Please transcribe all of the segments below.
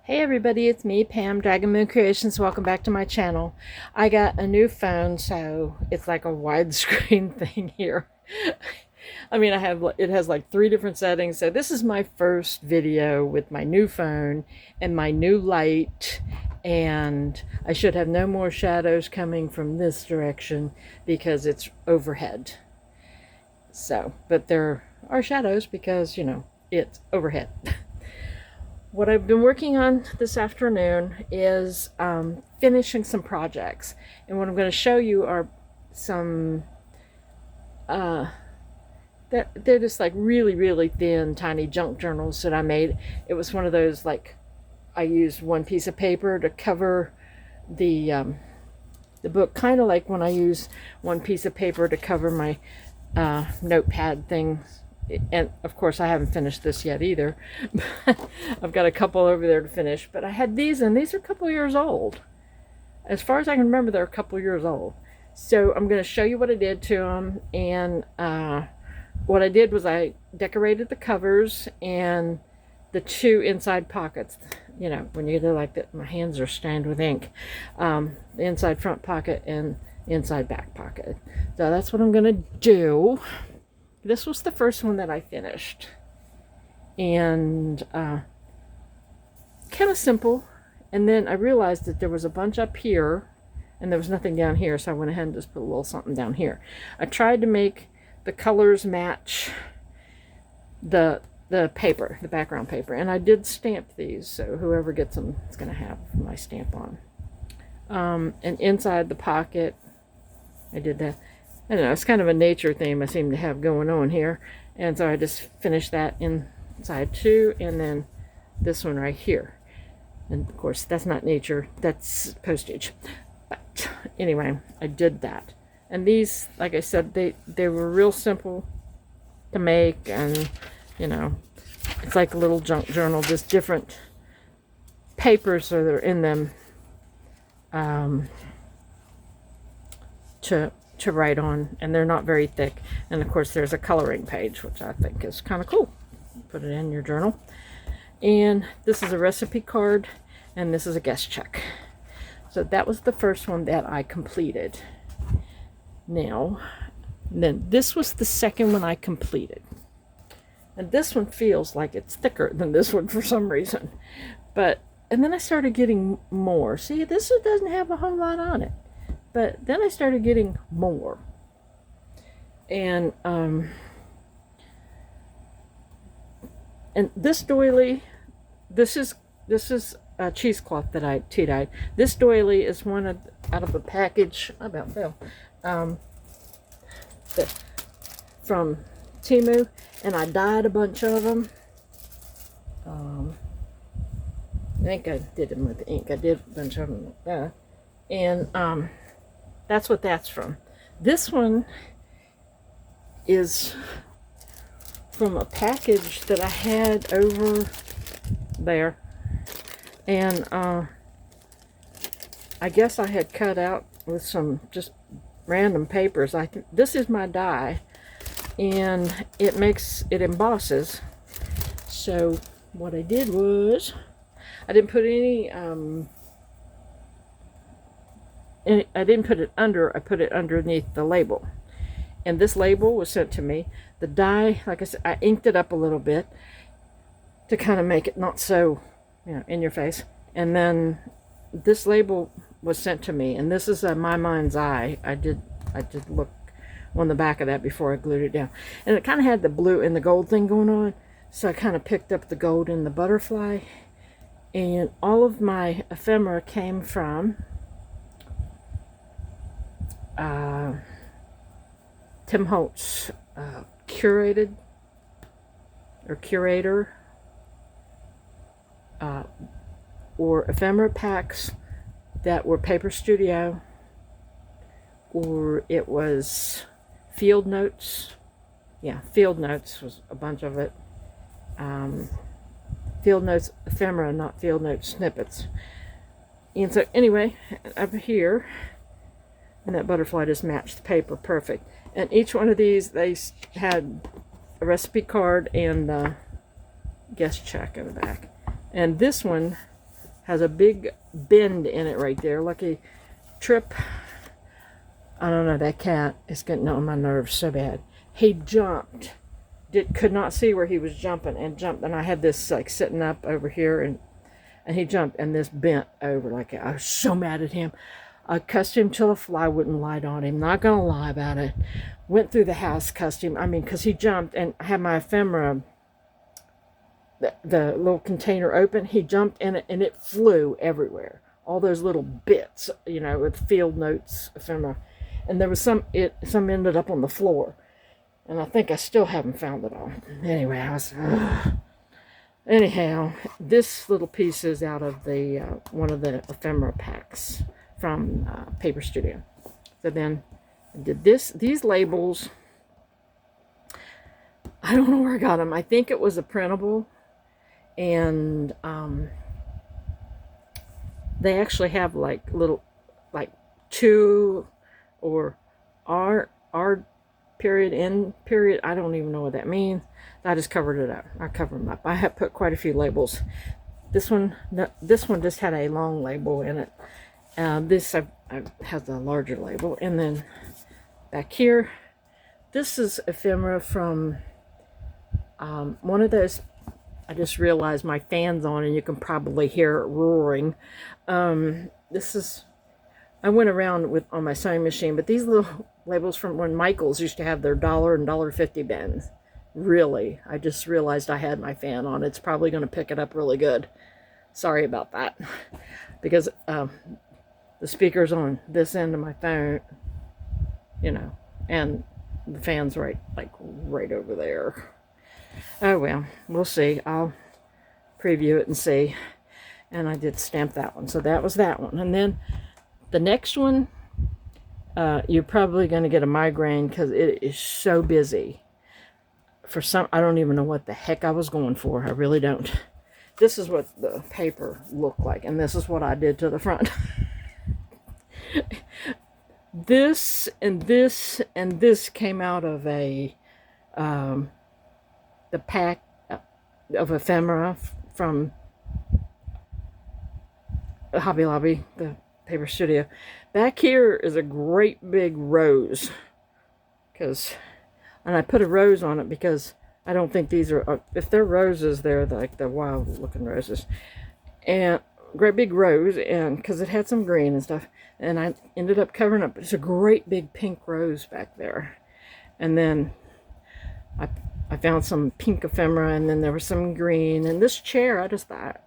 Hey everybody, it's me, Pam, Dragon Moon Creations. Welcome back to my channel. I got a new phone, so it's like a widescreen thing here. I mean, it has like 3 different settings. So this is my first video with my new phone and my new light, and I should have no more shadows coming from this direction because it's overhead. So, but there are shadows because, it's overhead. What I've been working on this afternoon is finishing some projects. And what I'm going to show you are some, they're just like really, really thin, tiny junk journals that I made. It was one of those, like, I used one piece of paper to cover the book, kind of like when I use one piece of paper to cover my notepad things. And of course I haven't finished this yet either. I've got a couple over there to finish, but I had these, and these are a couple years old. As far as I can remember, they're a couple years old. So I'm going to show you what I did to them, and what I did was I decorated the covers and the 2 inside pockets. You know, when you do like that, my hands are stained with ink. The inside front pocket and inside back pocket. So that's what I'm going to do. This was the first one that I finished, and kind of simple. And then I realized that there was a bunch up here and there was nothing down here, so I went ahead and just put a little something down here. I tried to make the colors match the paper, the background paper, and I did stamp these, so whoever gets them is going to have my stamp on. And inside the pocket, I did that. I don't know, it's kind of a nature theme I seem to have going on here. And so I just finished that inside too, and then this one right here. And of course, that's not nature, that's postage. But anyway, I did that. And these, like I said, they were real simple to make, and it's like a little junk journal, just different papers that are in them to write on, and they're not very thick. And of course there's a coloring page, which I think is kind of cool. Put it in your journal. And this is a recipe card, and this is a guest check. So that was the first one that I completed. Now then, this was the second one I completed, and this one feels like it's thicker than this one for some reason. And then I started getting more. See, this one doesn't have a whole lot on it. But then I started getting more. And this doily, this is a cheesecloth that I tea dyed. This doily is one out of a package, I about fell, from Temu, and I dyed a bunch of them. I think I did them with ink. I did a bunch of them like that. And that's what that's from. This one is from a package that I had over there. And I guess I had cut out with some just random papers. This is my die, and it embosses. So what I did was, I didn't put any I didn't put it under, I put it underneath the label. And this label was sent to me. The die, like I said, I inked it up a little bit to kind of make it not so, in your face. And then this label was sent to me, and this is My Mind's Eye. I did look on the back of that before I glued it down. And it kind of had the blue and the gold thing going on, so I kind of picked up the gold and the butterfly. And all of my ephemera came from Tim Holtz curator or ephemera packs that were Paper Studio, or it was Field Notes. Yeah, Field Notes was a bunch of it. Field Notes ephemera, not Field Notes snippets. And so anyway, up here, and that butterfly just matched the paper perfect. And each one of these, they had a recipe card and a guest check in the back. And this one has a big bend in it right there, like a trip. I don't know, that cat is getting on my nerves so bad. He jumped, could not see where he was jumping, and jumped, and I had this like sitting up over here, and he jumped, and this bent over. Like, I was so mad at him. I cussed him till a fly wouldn't light on him. Not gonna lie about it. Went through the house, cussed him. I mean, because he jumped, and I had my ephemera, the little container open. He jumped in it, and it flew everywhere. All those little bits, you know, with Field Notes ephemera. And there was some ended up on the floor. And I think I still haven't found it all. Anyway, anyhow, this little piece is out of the one of the ephemera packs from Paper Studio. So then I did these labels. I don't know where I got them. I think it was a printable, and they actually have like little, like to or R period, N period. I don't even know what that means. I just covered it up. I covered them up. I have put quite a few labels. This one just had a long label in it. This has a larger label. And then back here, this is ephemera from one of those. I just realized my fan's on, and you can probably hear it roaring. This is, I went around on my sewing machine, but these little labels from when Michaels used to have their $1 and $1.50 bins. Really, I just realized I had my fan on. It's probably going to pick it up really good. Sorry about that, because the speaker's on this end of my phone, you know, and the fan's right over there. Oh well, we'll see. I'll preview it and see. And I did stamp that one, so that was that one. And then the next one, you're probably going to get a migraine because it is so busy. I don't even know what the heck I was going for. I really don't. This is what the paper looked like, and this is what I did to the front. This and this and this came out of the pack of ephemera from Hobby Lobby, the Paper Studio. Back here is a great big rose, and I put a rose on it because I don't think these are, if they're roses, they're like the wild looking roses. And great big rose, and because it had some green and stuff, and I ended up covering up. It's a great big pink rose back there. And then I found some pink ephemera, and then there was some green. And this chair, I just thought,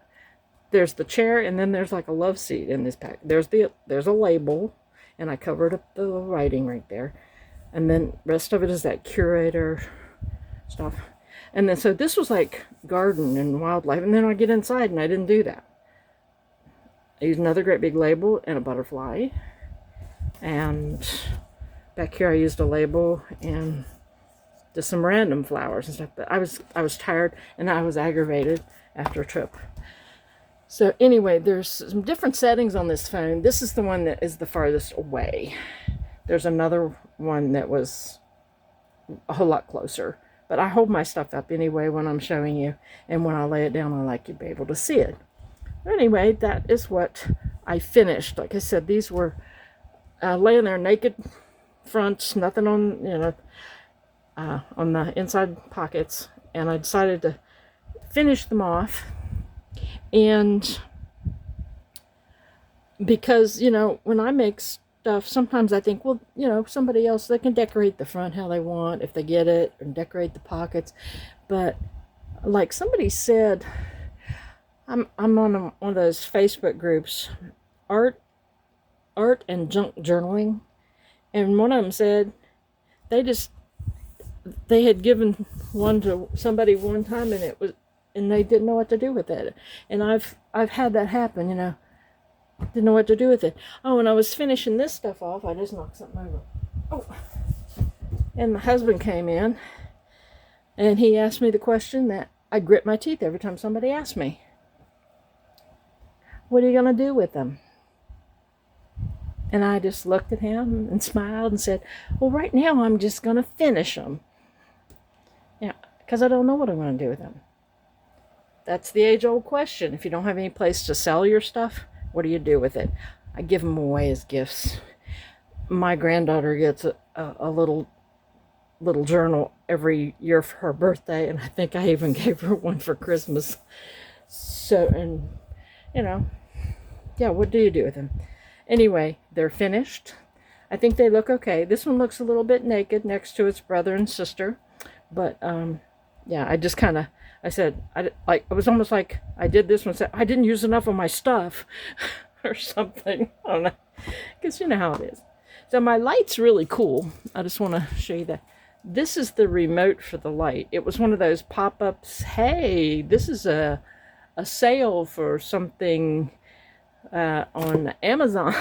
there's the chair, and then there's like a love seat in this pack. There's a label, and I covered up the writing right there. And then rest of it is that curator stuff. And then so this was like garden and wildlife, and then I get inside and I didn't do that. I used another great big label and a butterfly, and back here I used a label and just some random flowers and stuff. But I was tired and I was aggravated after a trip. So anyway, there's some different settings on this phone. This is the one that is the farthest away. There's another one that was a whole lot closer. But I hold my stuff up anyway when I'm showing you. And when I lay it down, I like you to be able to see it. Anyway, that is what I finished. Like I said, these were laying there naked fronts, nothing on, on the inside pockets. And I decided to finish them off. And because, when I make stuff, sometimes I think, well, somebody else, they can decorate the front how they want if they get it, and decorate the pockets. But like somebody said, I'm on one of those Facebook groups, art and junk journaling, and one of them said they had given one to somebody one time, and they didn't know what to do with it. And I've had that happen, didn't know what to do with it. Oh, and I was finishing this stuff off. I just knocked something over. Oh, and my husband came in, and he asked me the question that I grit my teeth every time somebody asked me. What are you going to do with them? And I just looked at him and smiled and said, well, right now I'm just going to finish them. Yeah, because I don't know what I'm going to do with them. that's the age-old question. If you don't have any place to sell your stuff, what do you do with it? I give them away as gifts. My granddaughter gets a little journal every year for her birthday, and I think I even gave her one for Christmas. So, and you know, yeah, what do you do with them? Anyway, they're finished. I think they look okay. This one looks a little bit naked next to its brother and sister, but yeah, I just kind of, I said, it was almost like I did this one, said I didn't use enough of my stuff or something. I don't know, because you know how it is. So my light's really cool. I just want to show you that. This is the remote for the light. It was one of those pop-ups. Hey, this is a sale for something on Amazon.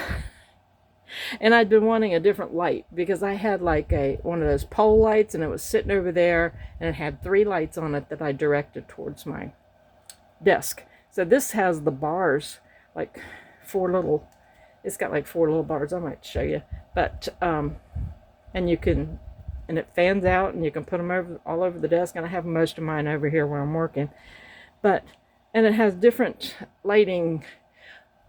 And I'd been wanting a different light because I had like one of those pole lights, and it was sitting over there, and it had 3 lights on it that I directed towards my desk. So this has the bars, like 4 little, it's got like 4 little bars. I might show you, but and you can, and it fans out, and you can put them all over the desk, and I have most of mine over here where I'm working. But and it has different lighting.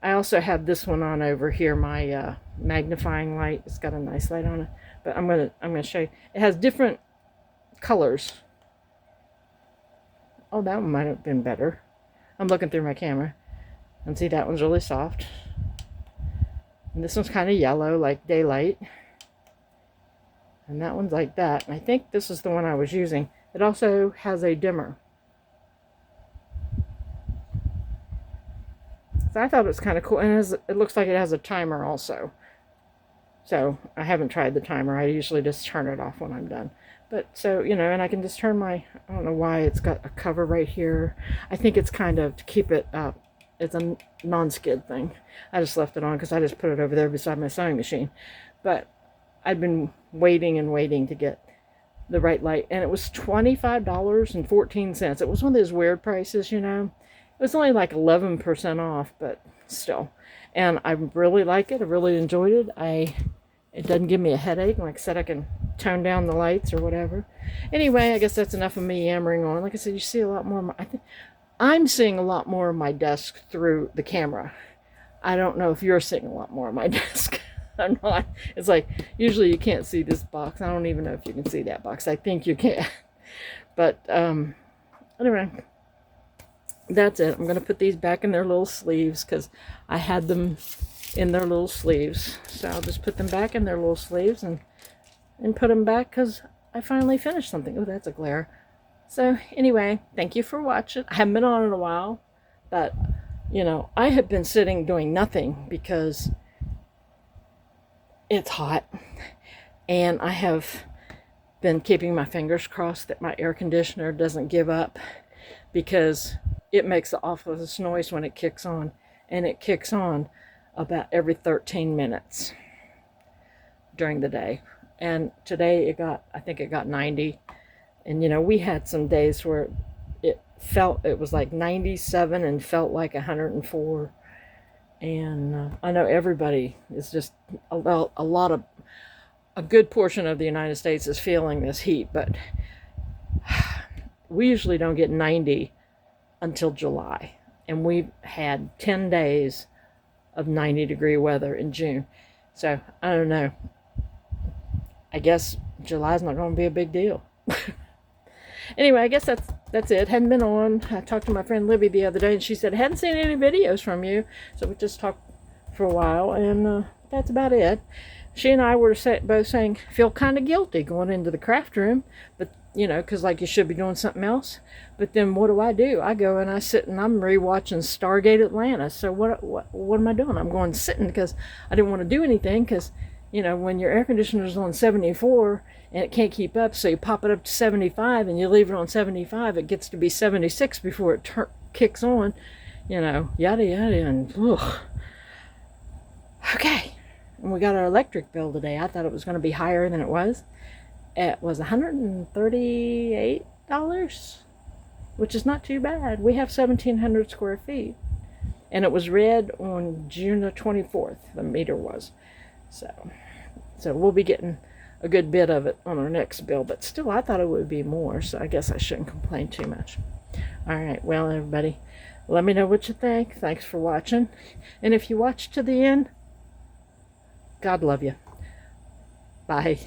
I also have this one on over here, my magnifying light. It's got a nice light on it, but I'm gonna show you. It has different colors. Oh, that one might have been better. I'm looking through my camera, and see, that one's really soft, and this one's kind of yellow like daylight, and that one's like that. And I think this is the one I was using. It also has a dimmer. So I thought it was kind of cool, and it looks like it has a timer also. So I haven't tried the timer. I usually just turn it off when I'm done. But so, you know, and I can just turn my, I don't know why it's got a cover right here. I think it's kind of to keep it up. It's a non-skid thing. I just left it on because I just put it over there beside my sewing machine. But I've been waiting and waiting to get the right light, and it was $25.14. It was one of those weird prices, you know. It was only like 11% off, but still. And I really like it. I really enjoyed it. It doesn't give me a headache. Like I said, I can tone down the lights or whatever. Anyway, I guess that's enough of me yammering on. Like I said, you see a lot more. I'm seeing a lot more of my desk through the camera. I don't know if you're seeing a lot more of my desk. I'm not. It's like, usually you can't see this box. I don't even know if you can see that box. I think you can. But anyway, that's it. I'm going to put these back in their little sleeves because I had them in their little sleeves. So I'll just put them back in their little sleeves and put them back because I finally finished something. Oh, that's a glare. So anyway, thank you for watching. I haven't been on in a while, but you know, I have been sitting doing nothing because it's hot, and I have been keeping my fingers crossed that my air conditioner doesn't give up, because it makes the awfulest noise when it kicks on, and it kicks on about every 13 minutes during the day. And today I think it got 90. And you know, we had some days where it was like 97 and felt like 104. And I know everybody is just a good portion of the United States is feeling this heat, but we usually don't get 90 until July. And we've had 10 days of 90-degree weather in June. So I don't know. I guess July's not going to be a big deal. Anyway, I guess that's it. Hadn't been on. I talked to my friend Libby the other day, and she said, I hadn't seen any videos from you. So we just talked for a while, and that's about it. She and I were both saying, feel kind of guilty going into the craft room, but you know, because like you should be doing something else. But then what do? I go and I sit and I'm rewatching Stargate Atlanta. So what am I doing? I'm going sitting because I didn't want to do anything, because you know, when your air conditioner's on 74 and it can't keep up, so you pop it up to 75 and you leave it on 75, it gets to be 76 before it kicks on, you know, yada yada, and ugh. Okay, and we got our electric bill today. I thought it was going to be higher than it was. It was $138, which is not too bad. We have 1,700 square feet, and it was read on June the 24th, the meter was. So we'll be getting a good bit of it on our next bill, but still, I thought it would be more, so I guess I shouldn't complain too much. All right, well, everybody, let me know what you think. Thanks for watching. And if you watch to the end, God love you. Bye.